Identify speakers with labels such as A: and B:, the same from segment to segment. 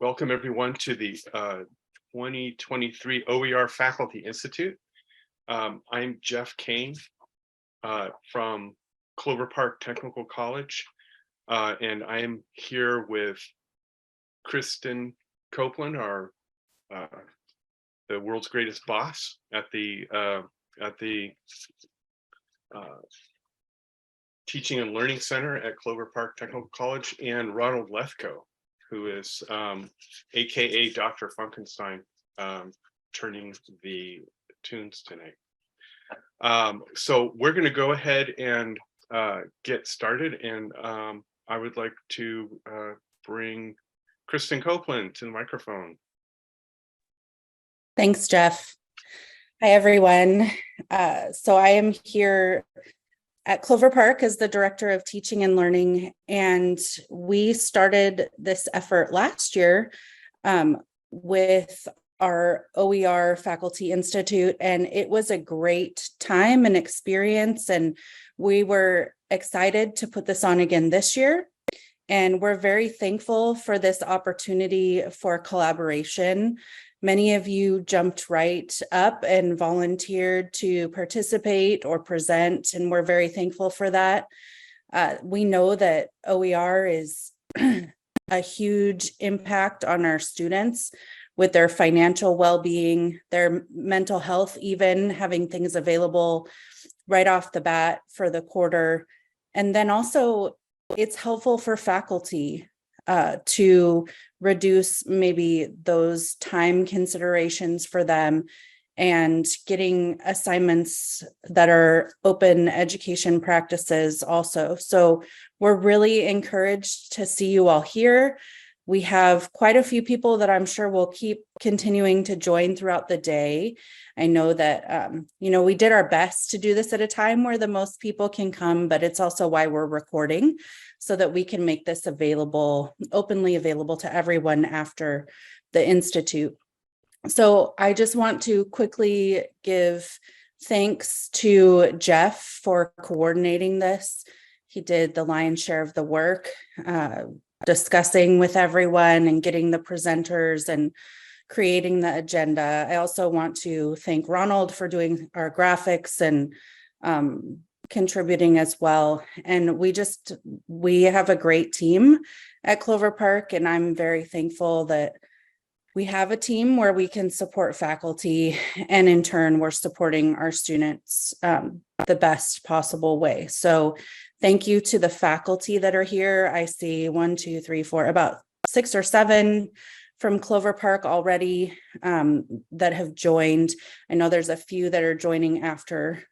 A: Welcome everyone to the 2023 OER Faculty Institute. I'm Jeff Kane from Clover Park Technical College, and I am here with Kristen Copeland, the world's greatest boss at the Teaching and Learning Center at Clover Park Technical College, and Ronald Lethko, who is AKA Dr. Funkenstein, turning the tunes tonight. So we're going to go ahead and get started, and I would like to bring Kristen Copeland to the microphone.
B: Thanks, Jeff. Hi, everyone. So I am here at Clover Park as the Director of Teaching and Learning, and we started this effort last year with our OER Faculty Institute, and it was a great time and experience, and we were excited to put this on again this year, and we're very thankful for this opportunity for collaboration. Many of you jumped right up and volunteered to participate or present, and we're very thankful for that. We know that OER is a huge impact on our students with their financial well-being, their mental health, even having things available right off the bat for the quarter. And then also it's helpful for faculty to reduce maybe those time considerations for them and getting assignments that are open education practices also. So we're really encouraged to see you all here. We have quite a few people that I'm sure will keep continuing to join throughout the day. I know that, we did our best to do this at a time where the most people can come, but it's also why we're recording so that we can make this available, openly available to everyone after the Institute. So I just want to quickly give thanks to Jeff for coordinating this. He did the lion's share of the work, discussing with everyone and getting the presenters and creating the agenda. I also want to thank Ronald for doing our graphics and contributing as well. And we have a great team at Clover Park, and I'm very thankful that we have a team where we can support faculty, and in turn, we're supporting our students the best possible way. So thank you to the faculty that are here. I see 1, 2, 3, 4, about 6 or 7 from Clover Park already that have joined. I know there's a few that are joining after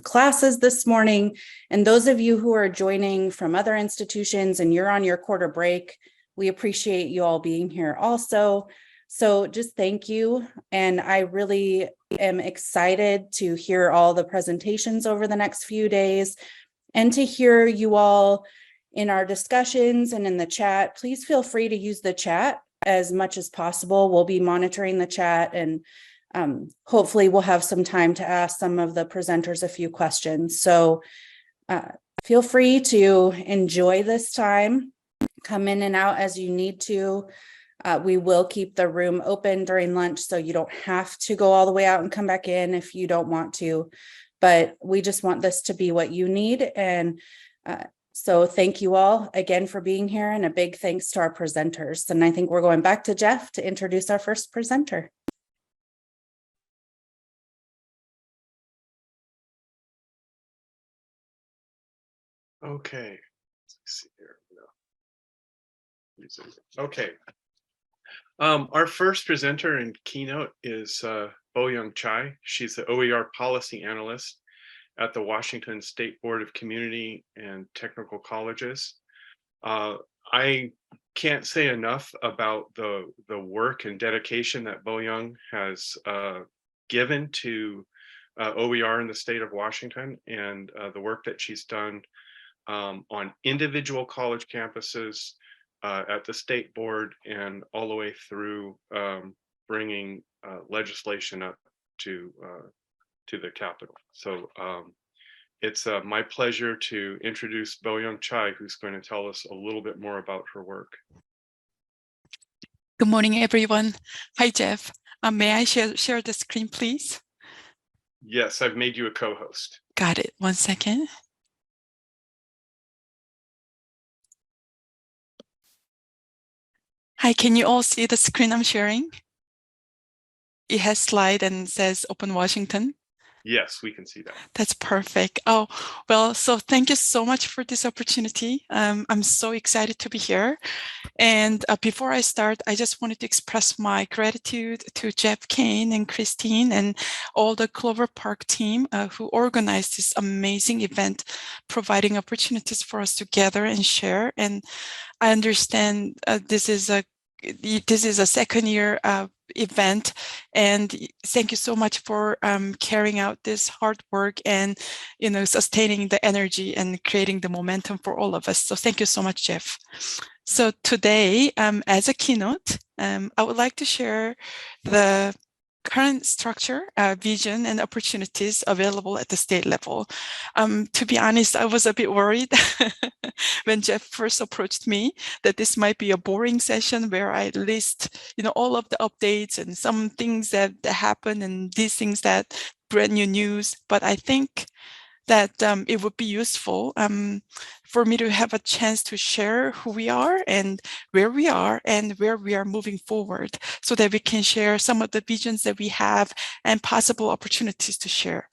B: classes this morning. And those of you who are joining from other institutions and you're on your quarter break, we appreciate you all being here also. So just thank you. And I really am excited to hear all the presentations over the next few days and to hear you all in our discussions and in the chat. Please feel free to use the chat as much as possible. We'll be monitoring the chat, and hopefully we'll have some time to ask some of the presenters a few questions. So feel free to enjoy this time, come in and out as you need to. We will keep the room open during lunch, so you don't have to go all the way out and come back in if you don't want to, but we just want this to be what you need. And so thank you all again for being here, and a big thanks to our presenters. And I think we're going back to Jeff to introduce our first presenter.
A: Okay, let's see here. Okay. Our first presenter in Keynote is Boyoung Chae. She's the OER policy analyst at the Washington State Board of Community and Technical Colleges. I can't say enough about the work and dedication that Boyoung has given to OER in the state of Washington, and the work that she's done on individual college campuses, at the state board, and all the way through bringing legislation up to the Capitol. So it's my pleasure to introduce Boyoung Chae, who's going to tell us a little bit more about her work.
C: Good morning, everyone. Hi, Jeff. May I share the screen, please?
A: Yes, I've made you a co-host.
C: Got it. 1 second. Hi, can you all see the screen I'm sharing? It has slide and says Open Washington.
A: Yes, we can see that.
C: That's perfect. Oh, well, so thank you so much for this opportunity. I'm so excited to be here. And before I start, I just wanted to express my gratitude to Jeff Kane and Christine and all the Clover Park team who organized this amazing event, providing opportunities for us to gather and share. And I understand this is a second year event, and thank you so much for carrying out this hard work and sustaining the energy and creating the momentum for all of us. So thank you so much, Jeff. So today, as a keynote, I would like to share the current structure, vision, and opportunities available at the state level. To be honest, I was a bit worried when Jeff first approached me that this might be a boring session where I list, all of the updates and some things that happen and these things that brand new news. But I think that it would be useful for me to have a chance to share who we are and where we are moving forward so that we can share some of the visions that we have and possible opportunities to share.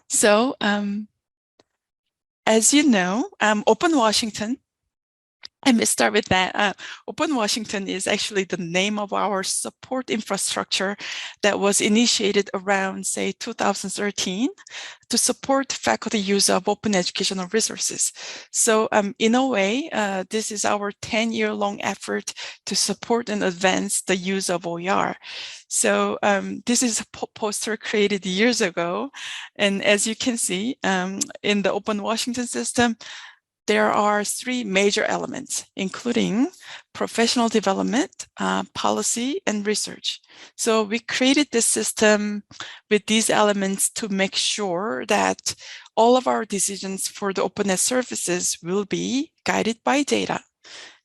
C: So as you know, Open Washington, I may start with that. Open Washington is actually the name of our support infrastructure that was initiated around, say, 2013 to support faculty use of open educational resources. So in a way, this is our 10-year-long effort to support and advance the use of OER. So this is a poster created years ago. And as you can see, in the Open Washington system, there are 3 major elements, including professional development, policy, and research. So we created this system with these elements to make sure that all of our decisions for the openness services will be guided by data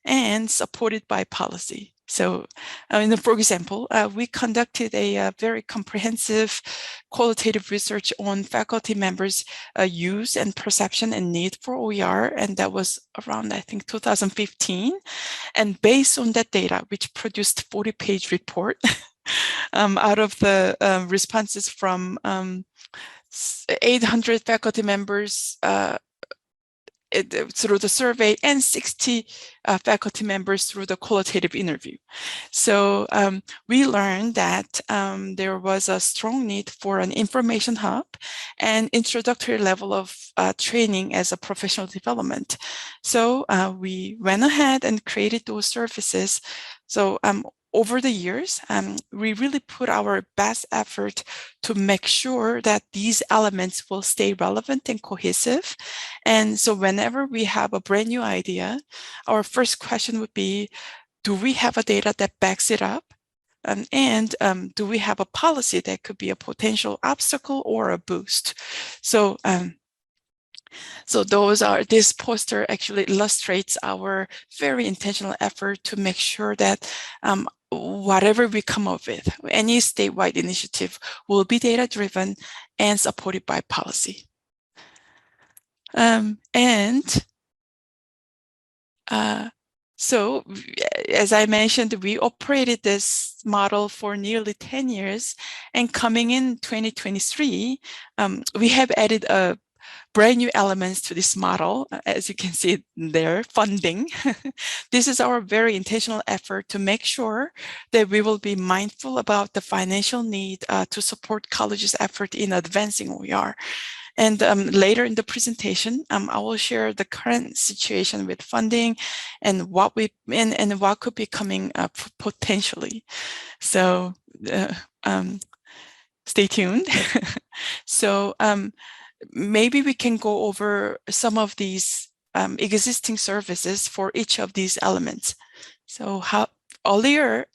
C: and supported by policy. So, for example, we conducted a very comprehensive qualitative research on faculty members' use and perception and need for OER, and that was around, I think, 2015. And based on that data, which produced 40-page report out of the responses from 800 faculty members through the survey and 60 faculty members through the qualitative interview. So we learned that there was a strong need for an information hub and introductory level of training as a professional development. So we went ahead and created those services. So over the years, we really put our best effort to make sure that these elements will stay relevant and cohesive. And so whenever we have a brand new idea, our first question would be, do we have a data that backs it up? And do we have a policy that could be a potential obstacle or a boost? So this poster actually illustrates our very intentional effort to make sure that whatever we come up with, any statewide initiative will be data-driven and supported by policy. So as I mentioned, we operated this model for nearly 10 years, and coming in 2023, we have added a brand new elements to this model. As you can see there, funding. This is our very intentional effort to make sure that we will be mindful about the financial need to support colleges' effort in advancing OER. And later in the presentation, I will share the current situation with funding and what could be coming up potentially. So stay tuned. So maybe we can go over some of these existing services for each of these elements. So earlier,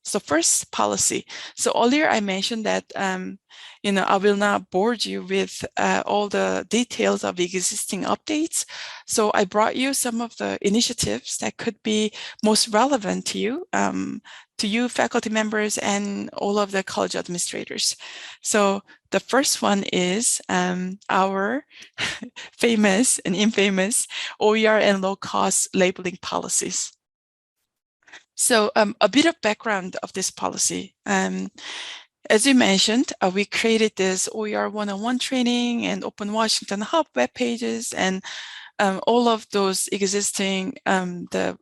C: So first, policy. So earlier I mentioned that, I will not bore you with all the details of the existing updates. So I brought you some of the initiatives that could be most relevant to you faculty members and all of the college administrators. So the first one is our famous and infamous OER and low-cost labeling policies. So a bit of background of this policy. As you mentioned, we created this OER 101 training and Open Washington Hub web pages, and all of those existing the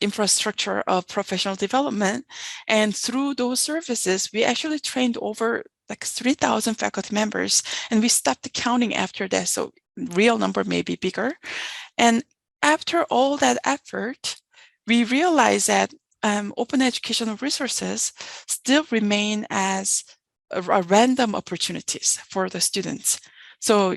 C: infrastructure of professional development. And through those services, we actually trained over like 3,000 faculty members, and we stopped counting after that. So real number may be bigger. And after all that effort, we realized that open educational resources still remain as a random opportunities for the students. So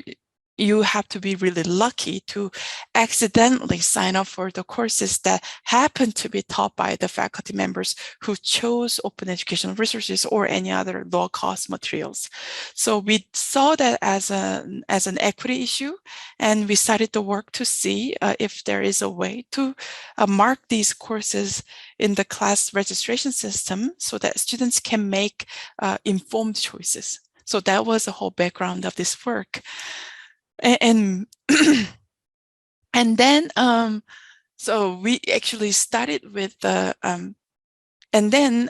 C: you have to be really lucky to accidentally sign up for the courses that happen to be taught by the faculty members who chose open educational resources or any other low-cost materials. So we saw that as an equity issue, and we started to work to see if there is a way to mark these courses in the class registration system so that students can make informed choices. So that was the whole background of this work. And and then so we actually started with the and then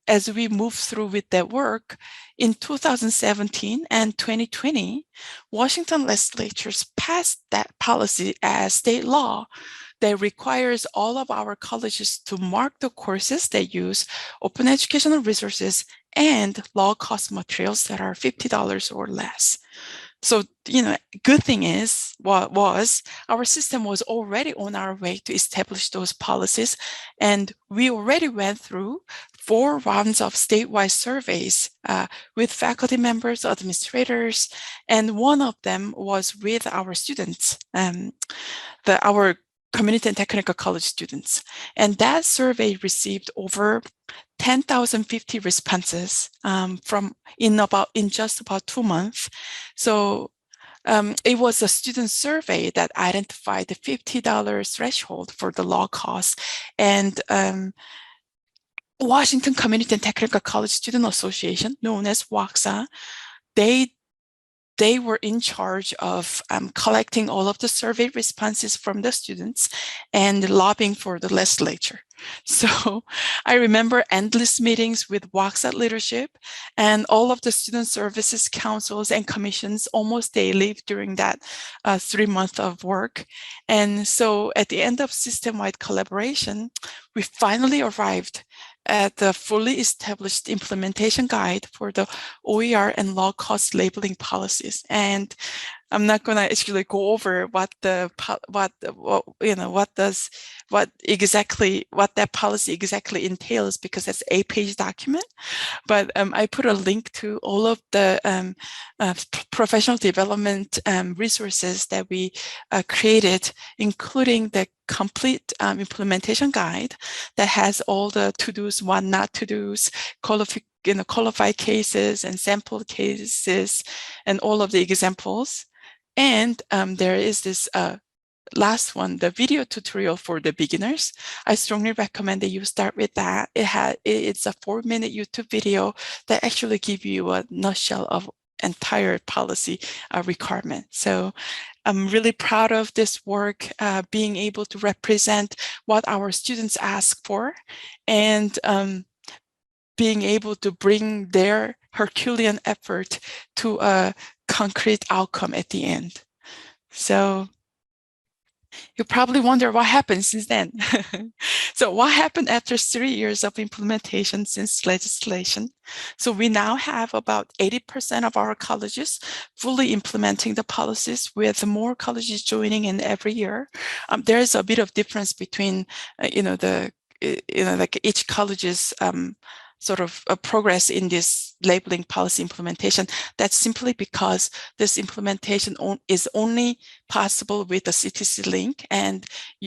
C: as we moved through with that work in 2017 and 2020, Washington legislatures passed that policy as state law that requires all of our colleges to mark the courses that use open educational resources and low-cost materials that are $50 or less. So, good thing is, was our system was already on our way to establish those policies. And we already went through 4 rounds of statewide surveys with faculty members, administrators, and one of them was with our students, our community and technical college students. And that survey received over 10,050 responses in just about 2 months. So it was a student survey that identified the $50 threshold for the law cost. And Washington Community and Technical College Student Association, known as WACSA, they were in charge of collecting all of the survey responses from the students and lobbying for the legislature. So I remember endless meetings with WACSA leadership and all of the student services councils and commissions almost daily during that 3 months of work. And so at the end of system-wide collaboration, we finally arrived at the fully established implementation guide for the OER and low-cost labeling policies. And I'm not going to actually go over what that policy exactly entails, because that's an 8-page document. But I put a link to all of the professional development resources that we created, including the complete implementation guide that has all the to-dos, what not to-dos, qualified cases and sample cases, and all of the examples. And there is this last one, the video tutorial for the beginners. I strongly recommend that you start with that. It's a 4-minute YouTube video that actually gives you a nutshell of entire policy requirement. So I'm really proud of this work, being able to represent what our students ask for, and being able to bring their Herculean effort to a concrete outcome at the end. So you probably wonder what happened since then. So what happened after 3 years of implementation since legislation? So we now have about 80% of our colleges fully implementing the policies, with more colleges joining in every year. There is a bit of difference between, like each college's sort of progress in this labeling policy implementation. That's simply because this implementation is only possible with a CTC link. And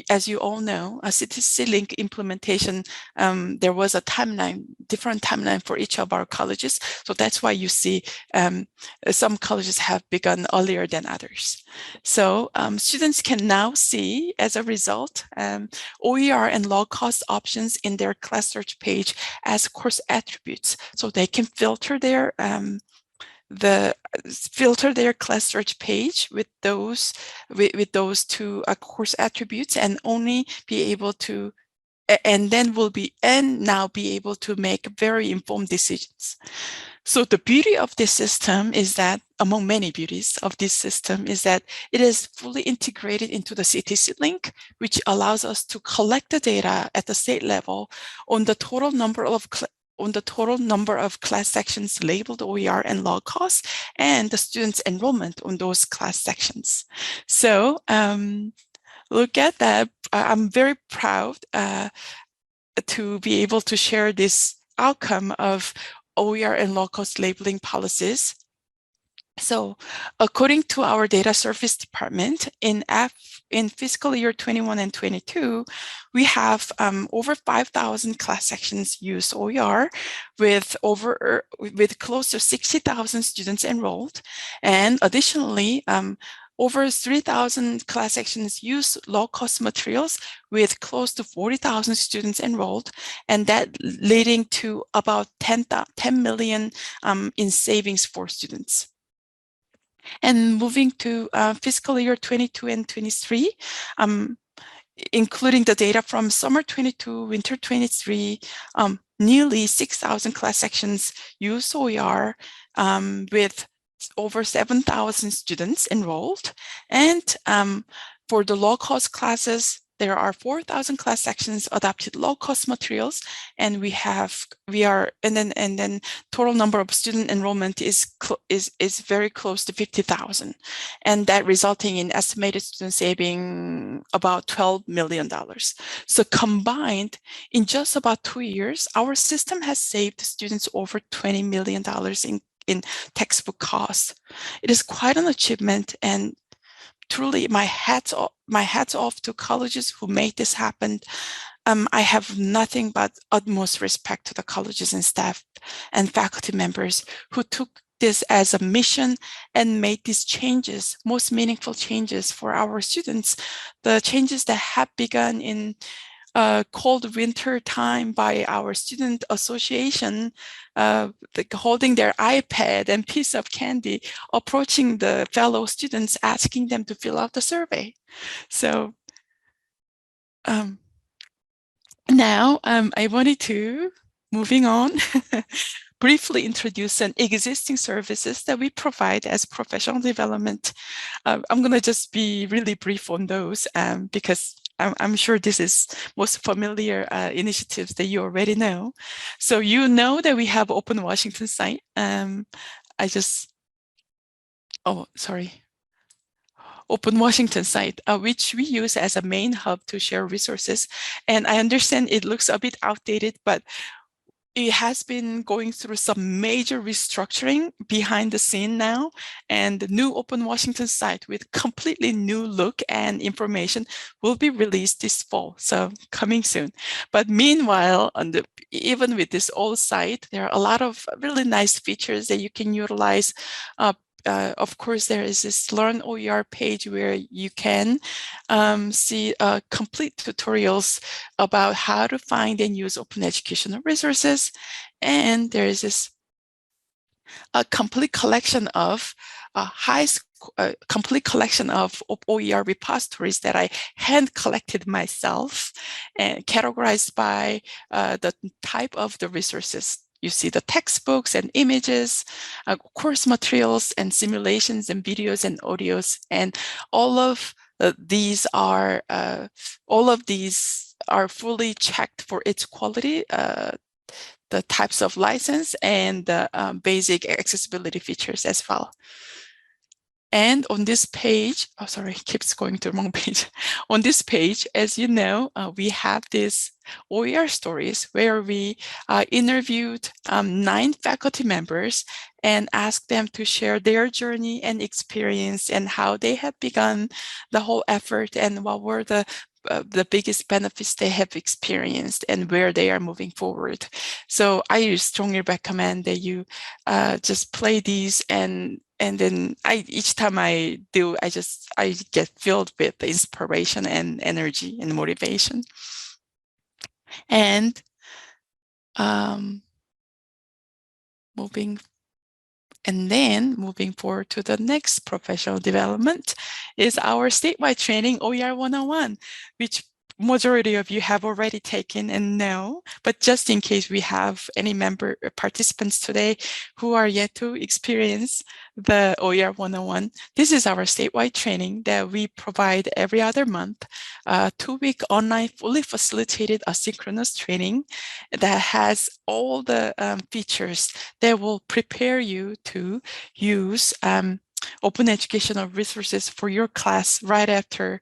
C: as you all know, a CTC link implementation, there was a timeline, different timeline for each of our colleges. So that's why you see some colleges have begun earlier than others. So students can now see, as a result, OER and log cost options in their class search page as course attributes. So they can filter their class search page with those two course attributes, and only be able to, and now be able to make very informed decisions. So the beauty of this system is that, among many beauties of this system, is that it is fully integrated into the CTC link, which allows us to collect the data at the state level on the total number of class sections labeled OER and log costs, and the students' enrollment on those class sections. So look at that. I'm very proud to be able to share this outcome of OER and log cost labeling policies. So according to our data service department, in fiscal year 21 and 22, we have over 5,000 class sections use OER with close to 60,000 students enrolled. And additionally, over 3,000 class sections use low-cost materials with close to 40,000 students enrolled, and that leading to about 10 million in savings for students. And moving to fiscal year 22 and 23, including the data from summer 22, winter 23, nearly 6,000 class sections use OER with over 7,000 students enrolled. And for the low-cost classes, there are 4,000 class sections adopted low-cost materials, and then total number of student enrollment is very close to 50,000, and that resulting in estimated student saving about $12 million. So combined, in just about 2 years, our system has saved students over $20 million in textbook costs. It is quite an achievement, and truly my hats off to colleges who made this happen. I have nothing but utmost respect to the colleges and staff and faculty members who took this as a mission and made these changes, most meaningful changes for our students, the changes that have begun in cold winter time by our student association, holding their iPad and piece of candy, approaching the fellow students, asking them to fill out the survey. So now I wanted to, moving on, briefly introduce some existing services that we provide as professional development. I'm going to just be really brief on those because I'm sure this is most familiar initiatives that you already know. So you know that we have Open Washington site. Open Washington site, which we use as a main hub to share resources. And I understand it looks a bit outdated, but it has been going through some major restructuring behind the scene now, and the new Open Washington site with completely new look and information will be released this fall, so coming soon. But meanwhile, even with this old site, there are a lot of really nice features that you can utilize. Of course, there is this Learn OER page where you can see complete tutorials about how to find and use open educational resources. And there is this complete collection of complete collection of OER repositories that I hand collected myself and categorized by the type of the resources. You see the textbooks and images, course materials and simulations and videos and audios, and all of these are fully checked for its quality, the types of license, and the basic accessibility features as well. And on this page, oh, sorry, it keeps going to the wrong page. On this page, as you know, we have this OER stories where we interviewed 9 faculty members and asked them to share their journey and experience and how they have begun the whole effort and what were the biggest benefits they have experienced and where they are moving forward. So I strongly recommend that you just play these, and then each time I do, I get filled with the inspiration and energy and motivation. And moving forward to the next professional development is our statewide training OER 101, which majority of you have already taken and know, but just in case we have any member participants today who are yet to experience the OER 101, this is our statewide training that we provide every other month, 2-week online fully facilitated asynchronous training that has all the features that will prepare you to use open educational resources for your class right after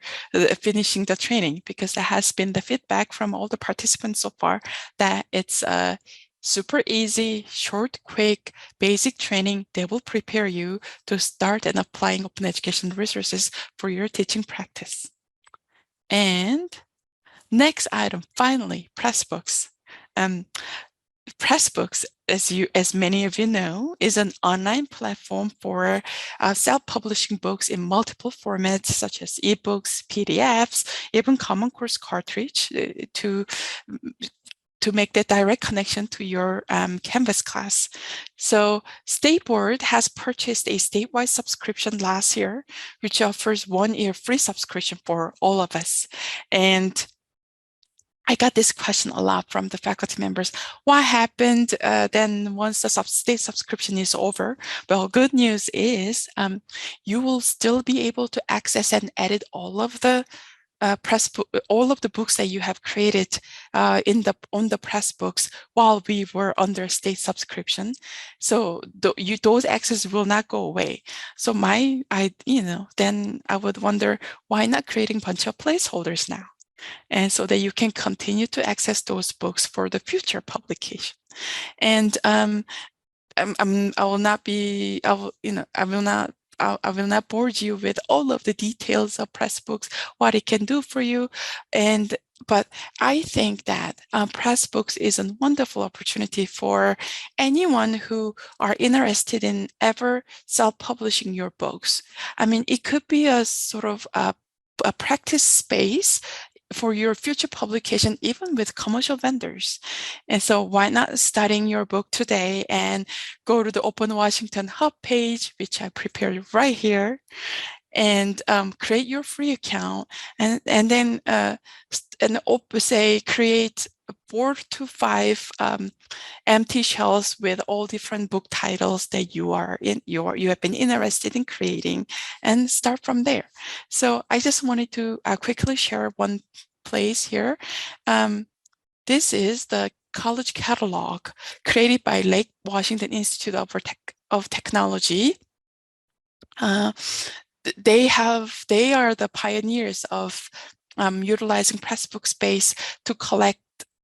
C: finishing the training, because that has been the feedback from all the participants so far, that it's a super easy, short, quick, basic training that will prepare you to start and applying open educational resources for your teaching practice. And next item, finally, Pressbooks. Pressbooks, as many of you know, is an online platform for self-publishing books in multiple formats, such as ebooks, PDFs, even Common Course cartridge to make that direct connection to your Canvas class. So State Board has purchased a statewide subscription last year, which offers 1-year free subscription for all of us. And I got this question a lot from the faculty members. What happened then once the state subscription is over? Well, good news is you will still be able to access and edit all of the all of the books that you have created on the Pressbooks while we were under state subscription. So those access will not go away. So then I would wonder, why not creating a bunch of placeholders now? And so that you can continue to access those books for the future publication. And I will not bore you with all of the details of Pressbooks, what it can do for you. But I think that Pressbooks is a wonderful opportunity for anyone who are interested in ever self-publishing your books. I mean, it could be a sort of a practice space for your future publication, even with commercial vendors. And so why not starting your book today and go to the Open Washington Hub page, which I prepared right here, and create your free account, and then create 4 to 5 empty shelves with all different book titles that you have been interested in creating, and start from there. So I just wanted to quickly share one place here. This is the college catalog created by Lake Washington Institute of Technology. They are the pioneers of utilizing Pressbook space to collect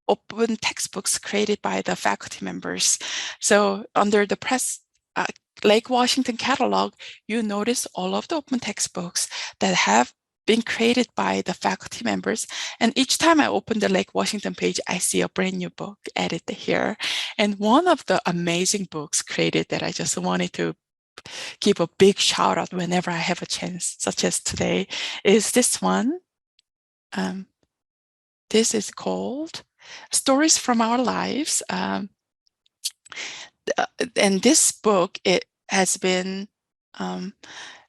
C: open textbooks created by the faculty members. So under the Lake Washington catalog, you notice all of the open textbooks that have been created by the faculty members. And each time I open the Lake Washington page, I see a brand new book added here. And one of the amazing books created that I just wanted to give a big shout out whenever I have a chance, such as today, is this one. This is called Stories from Our Lives. And this book, it has been,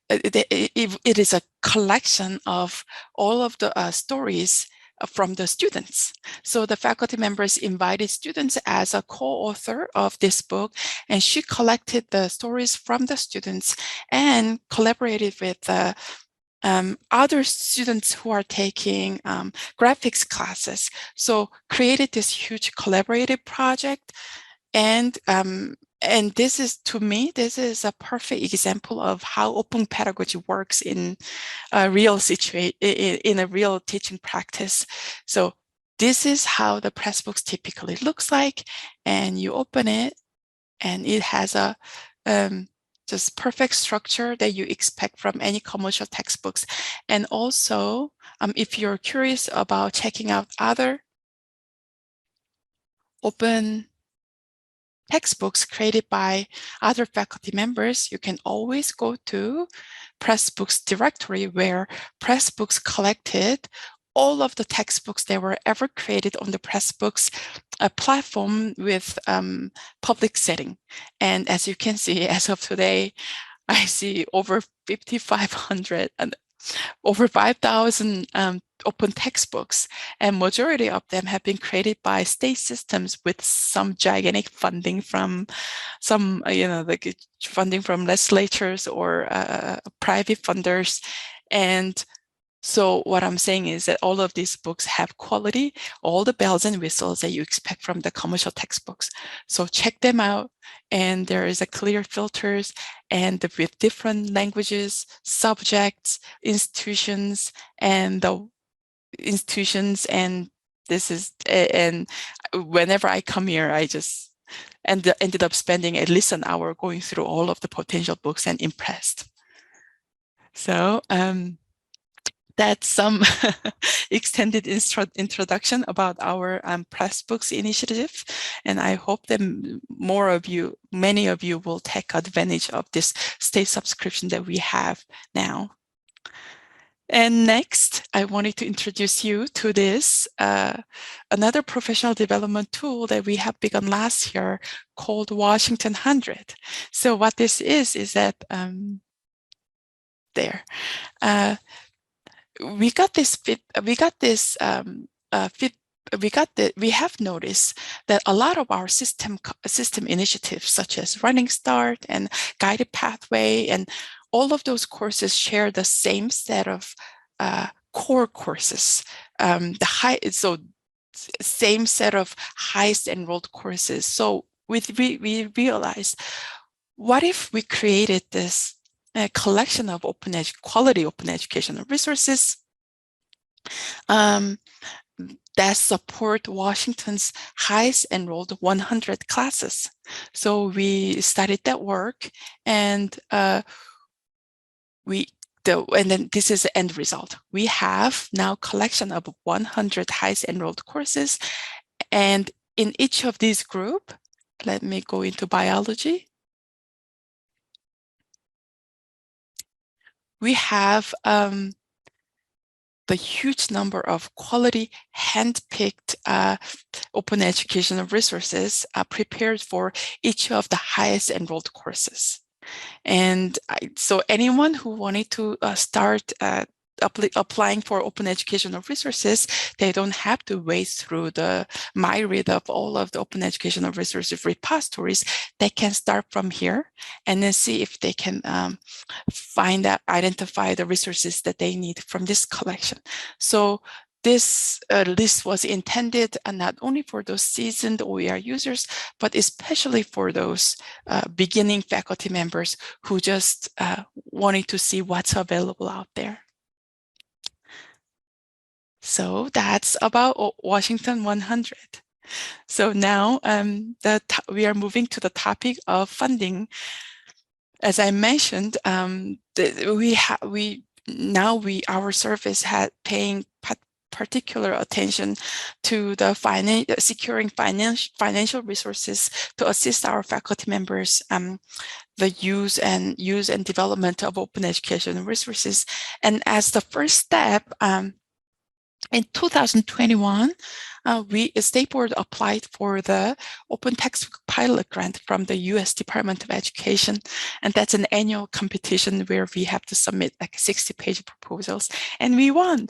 C: it is a collection of all of the stories from the students. So the faculty members invited students as a co-author of this book, and she collected the stories from the students and collaborated with other students who are taking graphics classes. So created this huge collaborative project, and and this is, to me, this is a perfect example of how open pedagogy works in a real situation, in a real teaching practice. So this is how the Pressbooks typically looks like, and you open it, and it has a just perfect structure that you expect from any commercial textbooks. And also, if you're curious about checking out other open textbooks created by other faculty members, you can always go to Pressbooks directory, where Pressbooks collected all of the textbooks that were ever created on the Pressbooks platform with public setting. And as you can see, as of today, I see over 5,500 and over 5,000 open textbooks, and majority of them have been created by state systems with some gigantic funding from some, like funding from legislatures or private funders. And so what I'm saying is that all of these books have quality, all the bells and whistles that you expect from the commercial textbooks. So check them out. And there is a clear filters, and with different languages, subjects, institutions, and this is, and whenever I come here, I just ended up spending at least an hour going through all of the potential books and impressed. So, that's some extended introduction about our Pressbooks initiative. And I hope that many of you will take advantage of this state subscription that we have now. And next, I wanted to introduce you to this, another professional development tool that we have begun last year called Washington 100. So what this is that, we have noticed that a lot of our system initiatives, such as Running Start and Guided Pathway, and all of those courses share the same set of core courses, same set of highest enrolled courses. So we realized, what if we created this a collection of quality open educational resources that support Washington's highest enrolled 100 classes. So we started that work, and then this is the end result. We have now collection of 100 highest enrolled courses, and in each of these group, let me go into biology. We have the huge number of quality hand-picked open educational resources prepared for each of the highest enrolled courses. And so anyone who wanted to start applying for open educational resources, they don't have to wade through the myriad of all of the open educational resources repositories. They can start from here and then see if they can identify the resources that they need from this collection. So this list was intended not only for those seasoned OER users, but especially for those beginning faculty members who just wanted to see what's available out there. So that's about Washington 100. So now we are moving to the topic of funding. As I mentioned, our service had paying particular attention to the securing financial resources to assist our faculty members the use and development of open education resources. And as the first step, in 2021, State Board applied for the Open Textbook Pilot Grant from the U.S. Department of Education. And that's an annual competition where we have to submit like 60-page proposals. And we won.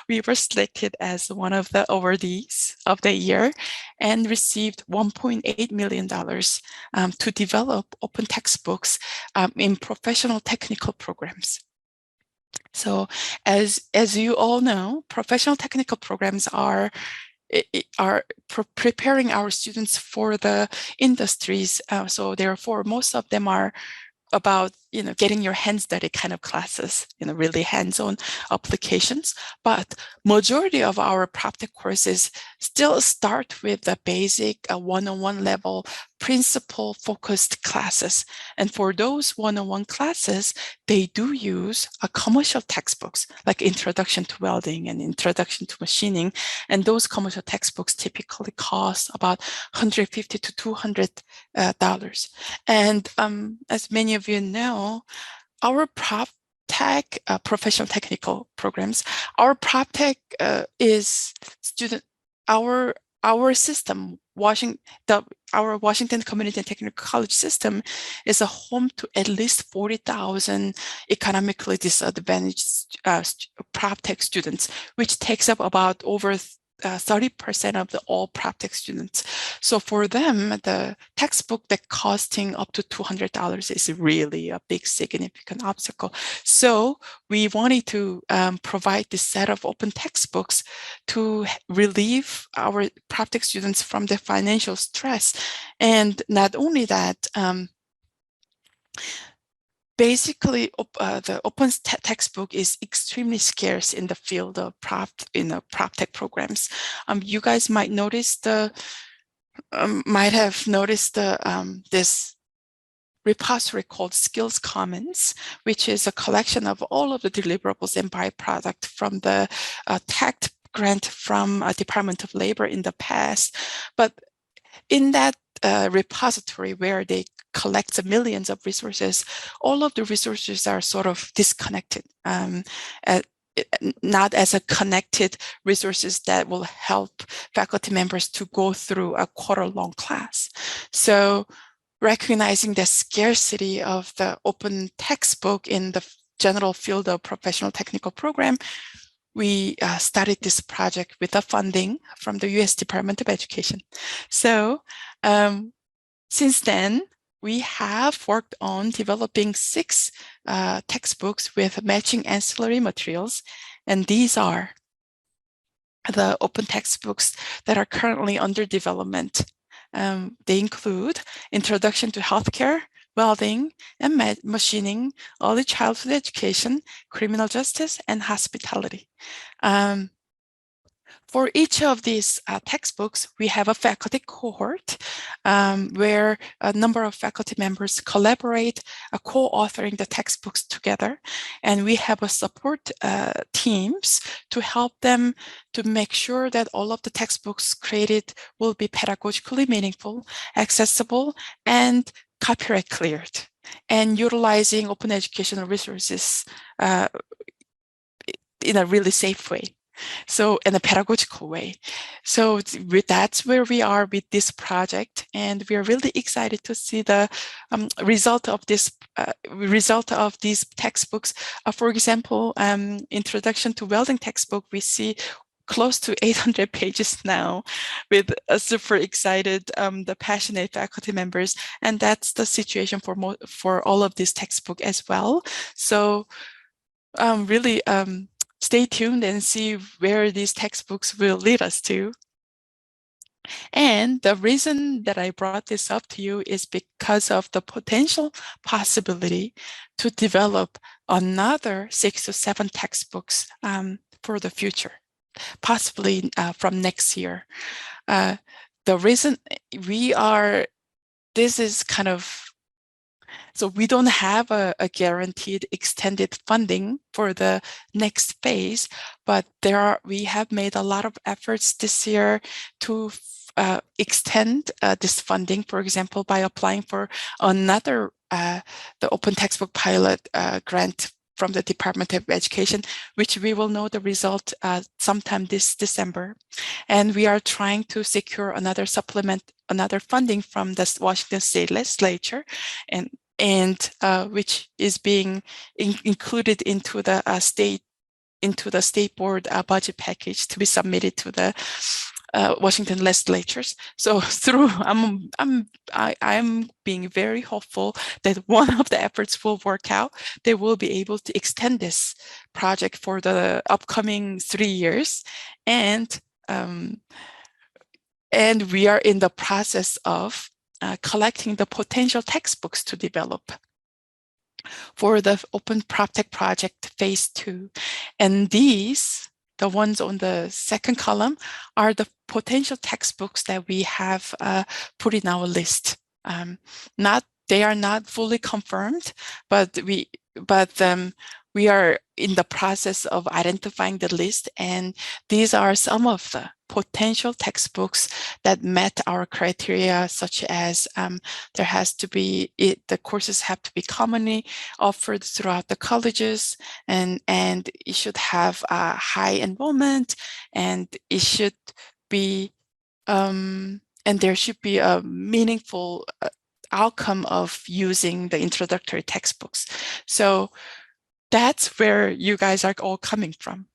C: We were selected as one of the awardees of the year and received $1.8 million to develop open textbooks in professional technical programs. So as you all know, professional technical programs are are preparing our students for the industries. So therefore, most of them are about getting your hands dirty kind of classes, really hands-on applications. But majority of our PropTech courses still start with the basic one-on-one level principle focused classes. And for those one-on-one classes, they do use commercial textbooks like Introduction to Welding and Introduction to Machining. And those commercial textbooks typically cost about $150 to $200. And as many of you know, our PropTech professional technical programs, our PropTech is our system, our Washington Community and Technical College system is a home to at least 40,000 economically disadvantaged PropTech students, which takes up about over 30% of all PropTech students. So for them, the textbook that costing up to $200 is really a big significant obstacle. So we wanted to provide this set of open textbooks to relieve our PropTech students from the financial stress. And not only that, basically, the open textbook is extremely scarce in the field of PropTech programs. You guys might notice this repository called Skills Commons, which is a collection of all of the deliverables and byproduct from the tech grant from Department of Labor in the past. But in that repository where they collect millions of resources, all of the resources are sort of disconnected, not as a connected resources that will help faculty members to go through a quarter-long class. So recognizing the scarcity of the open textbook in the general field of professional technical program, we started this project with the funding from the U.S. Department of Education. So since then, we have worked on developing 6 textbooks with matching ancillary materials. And these are the open textbooks that are currently under development. They include Introduction to Healthcare, Welding and Machining, Early Childhood Education, Criminal Justice, and Hospitality. For each of these textbooks, we have a faculty cohort where a number of faculty members collaborate, co-authoring the textbooks together. And we have a support teams to help them to make sure that all of the textbooks created will be pedagogically meaningful, accessible, and copyright cleared, and utilizing open educational resources in a really safe way. So in a pedagogical way. So that's where we are with this project, and we are really excited to see the result of these textbooks. For example, Introduction to Welding textbook, we see close to 800 pages now, with a super excited, the passionate faculty members, and that's the situation for all of this textbook as well. So really. Stay tuned and see where these textbooks will lead us to. And the reason that I brought this up to you is because of the potential possibility to develop another 6 to 7 textbooks for the future, possibly from next year. The reason this is kind of, so we don't have a guaranteed extended funding for the next phase, but we have made a lot of efforts this year to extend this funding, for example, by applying for another, the Open Textbook Pilot grant from the Department of Education, which we will know the result sometime this December. And we are trying to secure another funding from the Washington State Legislature, and which is being included into the state board budget package to be submitted to the Washington legislatures. So I'm being very hopeful that one of the efforts will work out. They will be able to extend this project for the upcoming 3 years, and And we are in the process of collecting the potential textbooks to develop for the Open PropTech project phase 2. And these, the ones on the second column, are the potential textbooks that we have put in our list. They are not fully confirmed, but we are in the process of identifying the list, and these are some of the potential textbooks that met our criteria, such as there has to be, the courses have to be commonly offered throughout the colleges, and it should have a high enrollment, and it should be, and there should be a meaningful outcome of using the introductory textbooks. So that's where you guys are all coming from.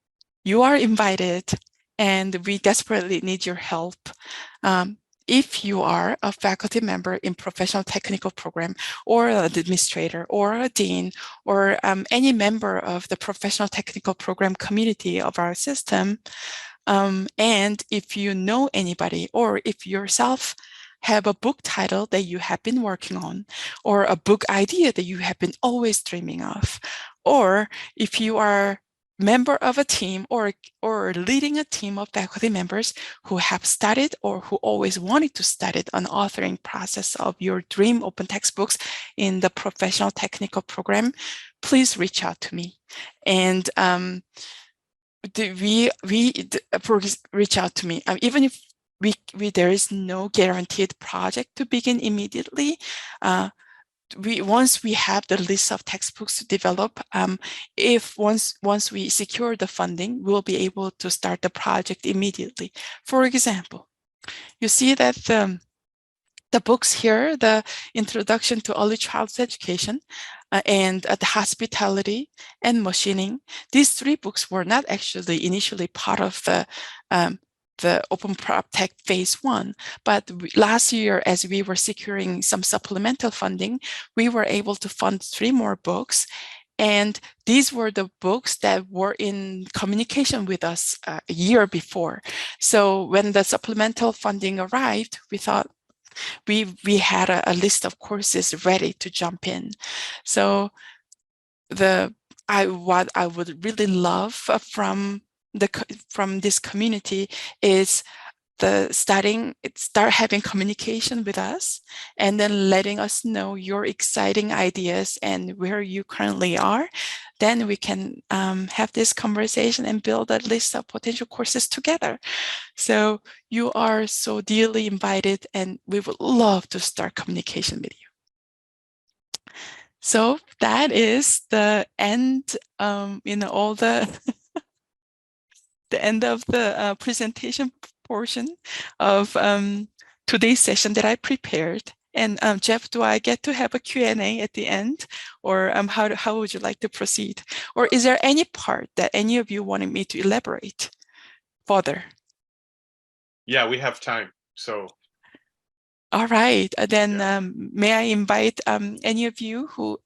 C: You are invited, and we desperately need your help. If you are a faculty member in professional technical program, or an administrator, or a dean, or any member of the professional technical program community of our system, and if you know anybody, or if yourself have a book title that you have been working on, or a book idea that you have been always dreaming of, or if you are member of a team or leading a team of faculty members who have studied or who always wanted to study an authoring process of your dream open textbooks in the professional technical program, please reach out to me. And reach out to me. Even if there is no guaranteed project to begin immediately, once we have the list of textbooks to develop, once we secure the funding, we'll be able to start the project immediately. For example, you see that the books here, the Introduction to Early Childhood Education, and the Hospitality and Machining, these 3 books were not actually initially part of the Open PropTech phase 1. But last year, as we were securing some supplemental funding, we were able to fund 3 more books. And these were the books that were in communication with us a year before. So when the supplemental funding arrived, we thought we had a list of courses ready to jump in. So what I would really love from this community is start having communication with us, and then letting us know your exciting ideas and where you currently are. Then we can have this conversation and build a list of potential courses together. So you are so dearly invited, and we would love to start communication with you. So that is the end, all the end of the presentation portion of today's session that I prepared. And Jeff, do I get to have a Q&A at the end, or how would you like to proceed? Or is there any part that any of you wanted me to elaborate further?
A: Yeah, we have time. So.
C: All right, then may I invite any of you who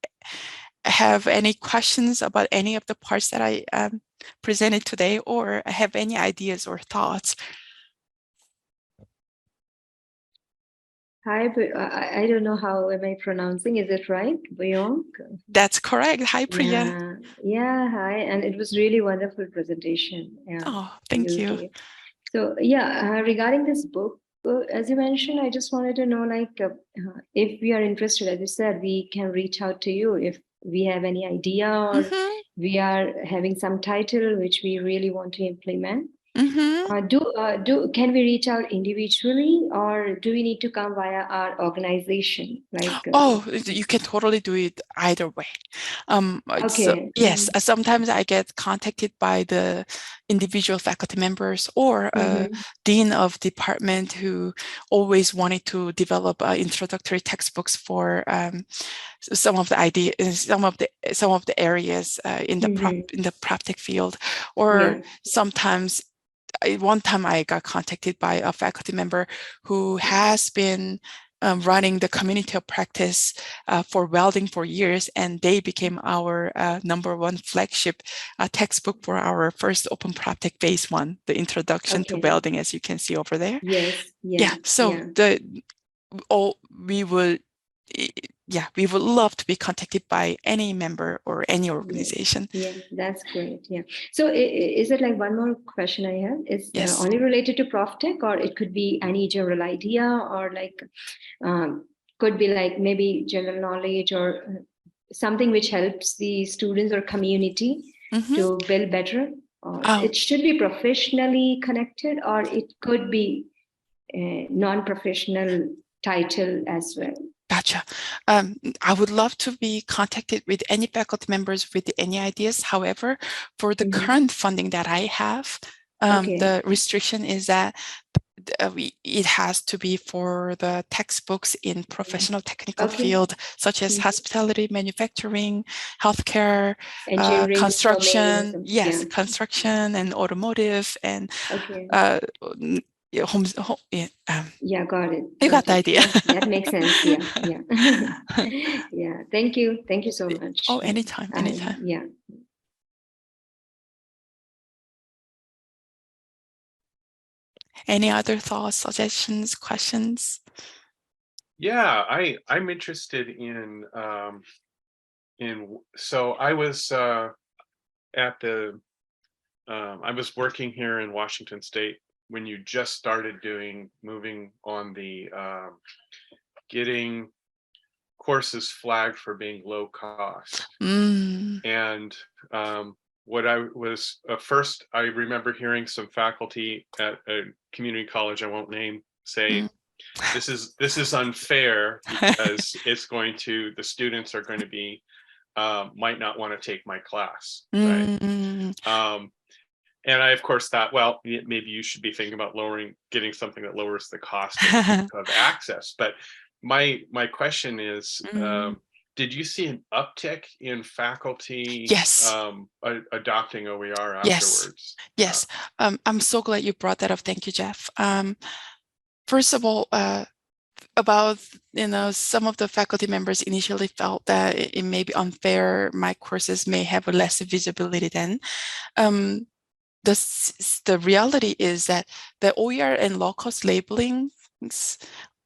C: have any questions about any of the parts that I presented today, or have any ideas or thoughts?
D: Hi, I don't know how am I pronouncing. Is it right, Boyoung?
C: That's correct. Hi, Priya.
D: Yeah, hi. And it was really wonderful presentation. Yeah.
C: Oh, thank you.
D: So yeah, regarding this book, as you mentioned, I just wanted to know, like, if we are interested, as you said, we can reach out to you if we have any idea, or we are having some title which we really want to implement. Can we reach out individually, or do we need to come via our organization? Like,
C: you can totally do it either way.
D: Okay.
C: Yes, sometimes I get contacted by the individual faculty members, or a dean of department who always wanted to develop introductory textbooks for some of the ideas, some of the areas in the PropTech field, or sometimes. One time I got contacted by a faculty member who has been running the community of practice for welding for years, and they became our #1 flagship textbook for our first Open Practice Phase 1, the introduction to welding, as you can see over there.
D: Yes.
C: So we would love to be contacted by any member or any organization.
D: That's great. So is it like one more question I have? Is only related to ProfTech, or it could be any general idea, or like could be like maybe general knowledge or something which helps the students or community to build better? Or it should be professionally connected, or it could be a non-professional title as well?
C: Gotcha. I would love to be contacted with any faculty members with any ideas. However, for the current funding that I have, the restriction is that it has to be for the textbooks in professional technical field, such as hospitality, manufacturing, healthcare, construction, construction and automotive, and got it. You got the idea.
D: That makes sense. Thank you so much.
C: Oh, anytime. Any other thoughts, suggestions, questions?
A: Yeah, I'm interested in so I was I was working here in Washington State when you just started moving on the getting courses flagged for being low cost. And what I was first, I remember hearing some faculty at a community college I won't name say, this is unfair because the students are going to be might not want to take my class, right? And I, of course, thought, well, maybe you should be thinking about getting something that lowers the cost of access. But my question is, did you see an uptick in faculty adopting OER afterwards?
C: Yes. I'm so glad you brought that up. Thank you, Jeff. First of all, about some of the faculty members initially felt that it may be unfair. My courses may have less visibility than. The reality is that the OER and low-cost labeling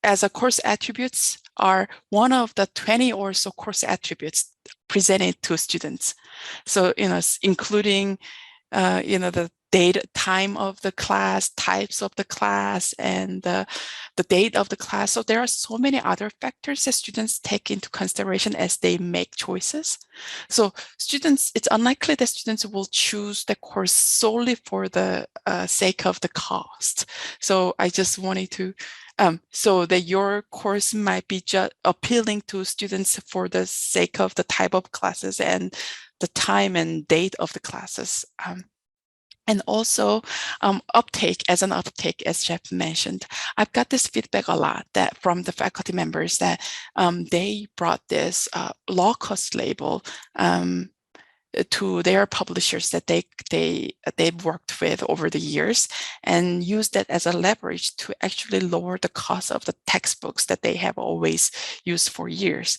C: as a course attributes are one of the 20 or so course attributes presented to students. So, including, the time of the class, types of the class, and the date of the class. So there are so many other factors that students take into consideration as they make choices. So it's unlikely that students will choose the course solely for the sake of the cost. So I just wanted to, so that your course might be just appealing to students for the sake of the type of classes and the time and date of the classes. And also uptake, as Jeff mentioned, I've got this feedback a lot from the faculty members that they brought this low cost label to their publishers that they've worked with over the years, and used that as a leverage to actually lower the cost of the textbooks that they have always used for years.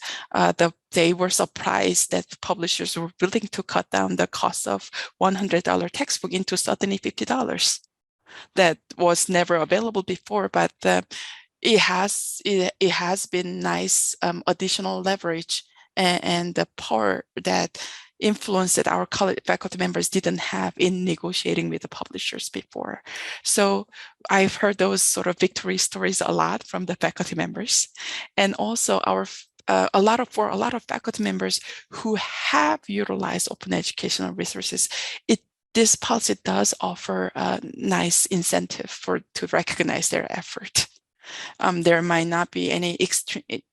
C: They were surprised that publishers were willing to cut down the cost of $100 textbook into suddenly $50. That was never available before, but it has been nice additional leverage and the power that influence that our college faculty members didn't have in negotiating with the publishers before. So I've heard those sort of victory stories a lot from the faculty members, and also a lot of faculty members who have utilized open educational resources. This policy does offer a nice incentive to recognize their effort. There might not be any extreme.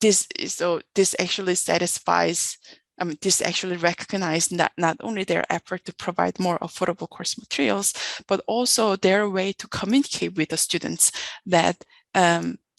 C: This actually satisfies. This actually recognizes not only their effort to provide more affordable course materials, but also their way to communicate with the students that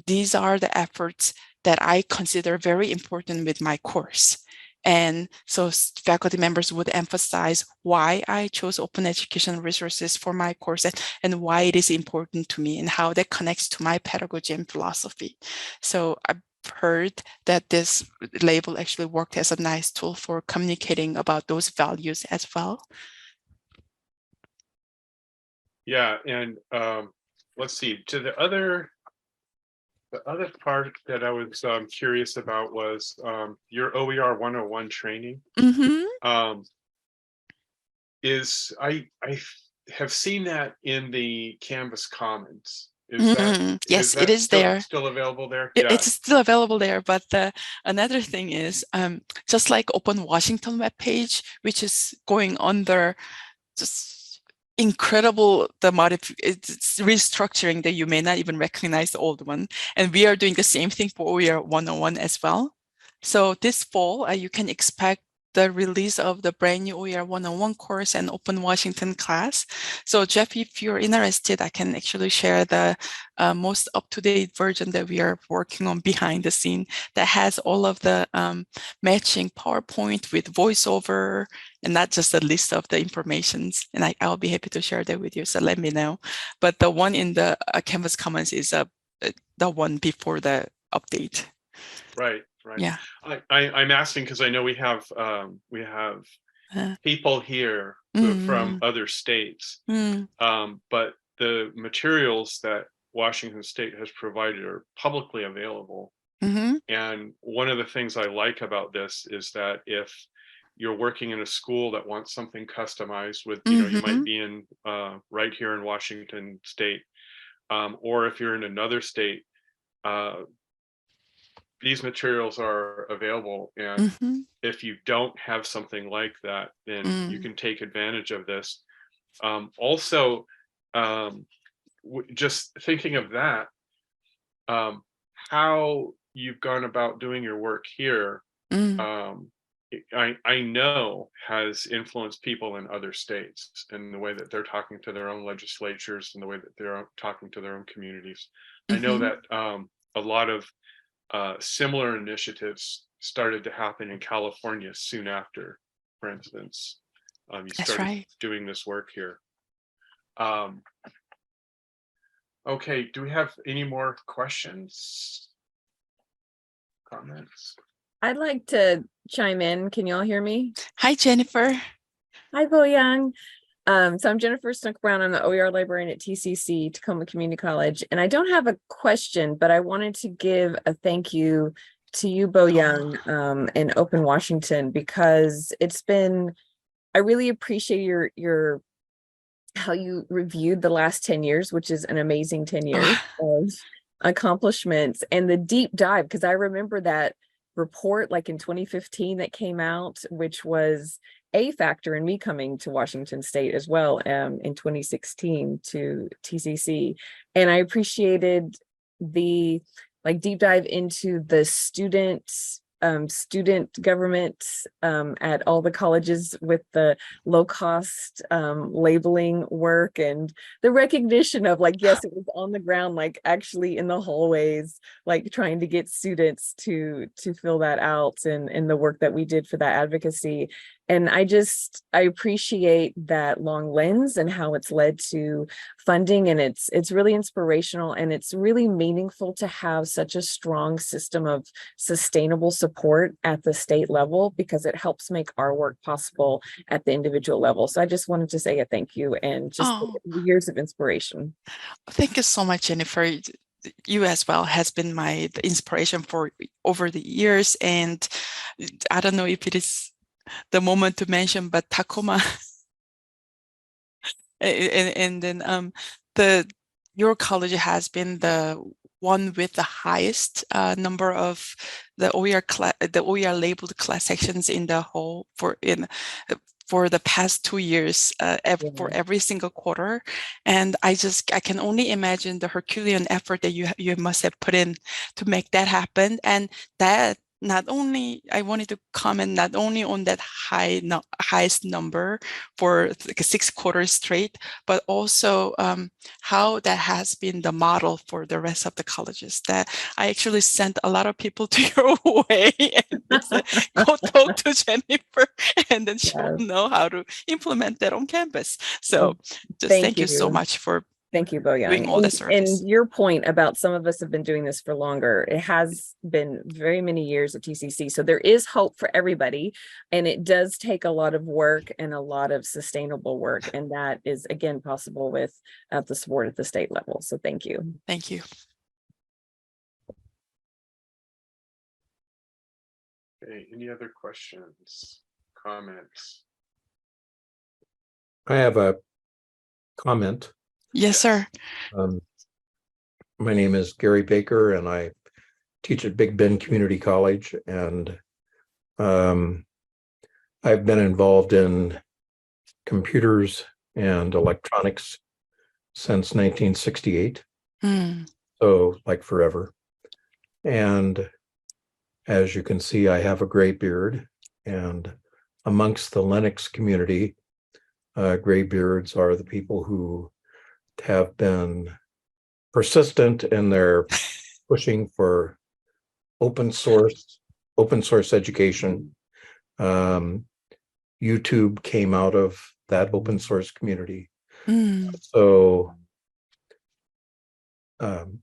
C: these are the efforts that I consider very important with my course. And so faculty members would emphasize why I chose open educational resources for my course and why it is important to me and how that connects to my pedagogy and philosophy. So I've heard that this label actually worked as a nice tool for communicating about those values as well.
A: Yeah, and let's see, to the other part that I was curious about was your OER 101 training. I have seen that in the Canvas Commons.
C: Yes, it is there.
A: Still available there?
C: It's still available there. But another thing is, just like Open Washington webpage, which is going under just incredible, it's restructuring that you may not even recognize the old one. And we are doing the same thing for OER 101 as well. So this fall, you can expect the release of the brand new OER 101 course and Open Washington class. So Jeff, if you're interested, I can actually share the most up-to-date version that we are working on behind the scene that has all of the matching PowerPoint with voiceover and not just a list of the informations. And I'll be happy to share that with you, so let me know. But the one in the Canvas Commons is the one before the update.
A: Right.
C: Yeah.
A: I'm asking because I know we have people here from other states, but the materials that Washington State has provided are publicly available. And one of the things I like about this is that if you're working in a school that wants something customized with, you might be in right here in Washington State, or if you're in another state, these materials are available, and if you don't have something like that, then you can take advantage of this. Also, just thinking of that, how you've gone about doing your work here, I know has influenced people in other states and the way that they're talking to their own legislatures and the way that they're talking to their own communities. I know that a lot of similar initiatives started to happen in California soon after, for instance, you started doing this work here. Okay, do we have any more questions? Comments?
E: I'd like to chime in. Can you all hear me?
C: Hi, Jennifer.
E: Hi, Boyoung. So I'm Jennifer Snook-Brown. I'm the OER librarian at TCC, Tacoma Community College. And I don't have a question, but I wanted to give a thank you to you, Boyoung, and Open Washington, because it's been, I really appreciate your how you reviewed the last 10 years, which is an amazing 10 years of accomplishments, and the deep dive, because I remember that report like in 2015 that came out, which was a factor in me coming to Washington State as well in 2016 to TCC. And I appreciated the deep dive into the student government at all the colleges with the low cost labeling work and the recognition of yes, it was on the ground, actually in the hallways, trying to get students to fill that out, and the work that we did for that advocacy. And I appreciate that long lens and how it's led to funding, and it's really inspirational, and it's really meaningful to have such a strong system of sustainable support at the state level, because it helps make our work possible at the individual level. So I just wanted to say a thank you, and just years of inspiration.
C: Thank you so much, Jennifer. You as well has been my inspiration for over the years, and I don't know if it is the moment to mention, but Tacoma and then your college has been the one with the highest number of the OER labeled class sections in the whole for the past 2 years, for every single quarter. And I can only imagine the Herculean effort that you must have put in to make that happen. And that I wanted to comment not only on that highest number for like 6 quarters straight, but also how that has been the model for the rest of the colleges. That I actually sent a lot of people to your way and said, go talk to Jennifer, and then she will know how to implement that on campus. So just thank you so much for
E: Thank you,
C: doing all the service.
E: And your point about some of us have been doing this for longer. It has been very many years at TCC. So there is hope for everybody. And it does take a lot of work and a lot of sustainable work. And that is, again, possible with the support at the state level. So thank you.
C: Thank you.
A: Okay, any other questions, comments?
F: I have a comment.
C: Yes, sir.
F: My name is Gary Baker, and I teach at Big Bend Community College, and I've been involved in computers and electronics since 1968. So like forever. And as you can see, I have a gray beard, and amongst the Linux community, gray beards are the people who have been persistent in their pushing for open source education. YouTube came out of that open source community. So, and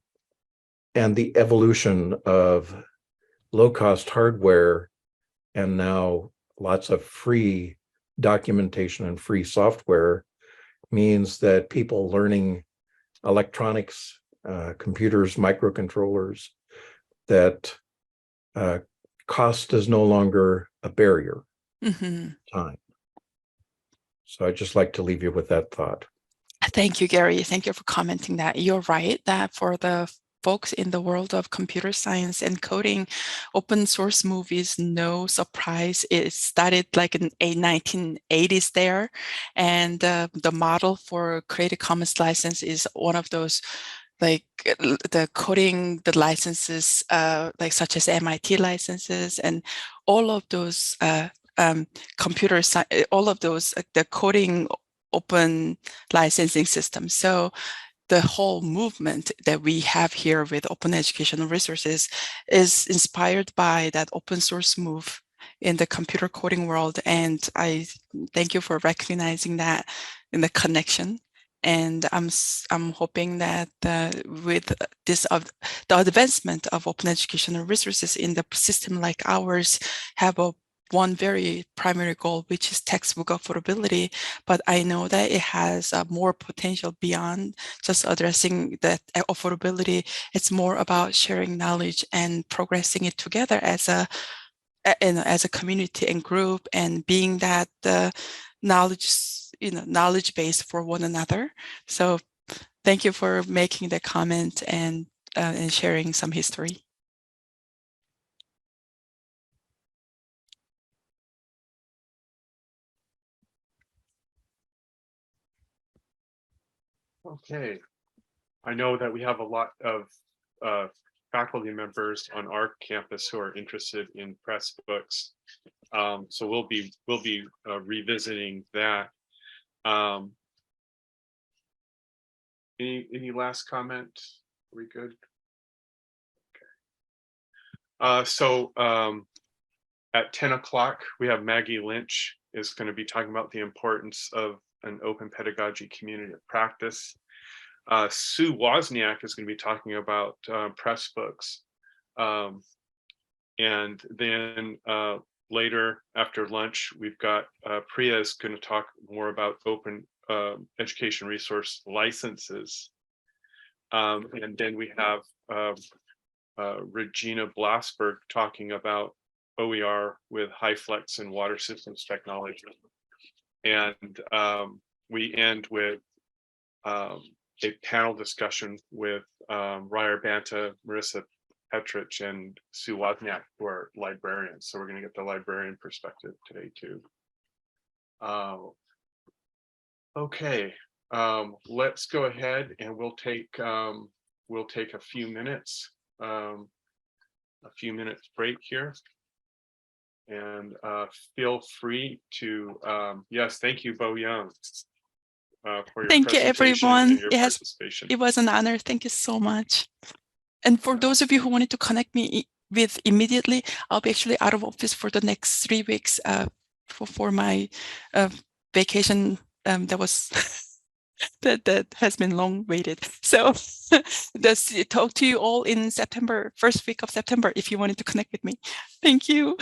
F: the evolution of low-cost hardware and now lots of free documentation and free software means that people learning electronics, computers, microcontrollers, that cost is no longer a barrier. Time. So I'd just like to leave you with that thought.
C: Thank you, Gary. Thank you for commenting that. You're right that for the folks in the world of computer science and coding, open source movies, no surprise. It started like in the 1980s there. And the model for Creative Commons license is one of those, like the coding, the licenses, like such as MIT licenses and all of those computer science, all of those, the coding open licensing systems. So the whole movement that we have here with open educational resources is inspired by that open source move in the computer coding world. And I thank you for recognizing that in the connection. And I'm hoping that with this the advancement of open educational resources in the system like ours have one very primary goal, which is textbook affordability. But I know that it has more potential beyond just addressing that affordability. It's more about sharing knowledge and progressing it together as a community and group, and being that knowledge base for one another. So thank you for making the comment and sharing some history.
A: Okay, I know that we have a lot of faculty members on our campus who are interested in press books, so we'll be revisiting that. Any last comment? Are we good? Okay. So at 10 o'clock, we have Maggie Lynch is going to be talking about the importance of an open pedagogy community of practice. Sue Wozniak is going to be talking about press books. And then later after lunch, we've got Priya is going to talk more about open education resource licenses. And then we have Regina Blasberg talking about OER with HyFlex and water systems technology. And we end with a panel discussion with Ryer Banta, Marissa Petrich, and Sue Wozniak, who are librarians. So we're going to get the librarian perspective today too. Okay, let's go ahead and we'll take a few minutes a few minutes break here. And feel free to, yes, thank you, Boyoung, for your
C: Thank you,
A: presentation
C: everyone.
A: and your
C: Yes,
A: participation.
C: it was an honor. Thank you so much. And for those of you who wanted to connect me with immediately, I'll be actually out of office for the next 3 weeks for my vacation that was that has been long waited. So talk to you all in September, first week of September, if you wanted to connect with me. Thank you.